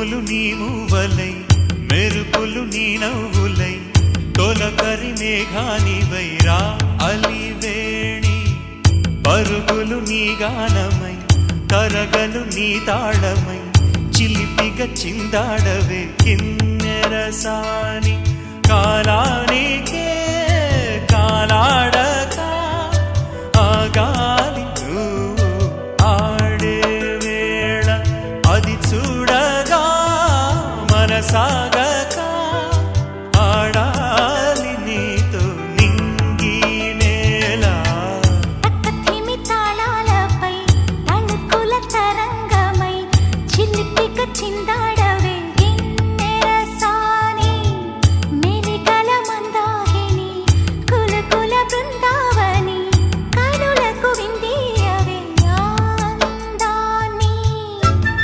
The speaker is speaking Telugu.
ఉరుములు నీ మూవలై మెరుపులు నీ నవ్వులై తొలకరి మేఘానివై రా అలివేణి పరుగులు నీ గానమై తరగలు నీ తాళమై చిలిపిగా చిందాడవే కిన్నెరసాని కాలానికే కాలాడక ఆగాలి ఆడే వేళ అది చూడగా మనసాగ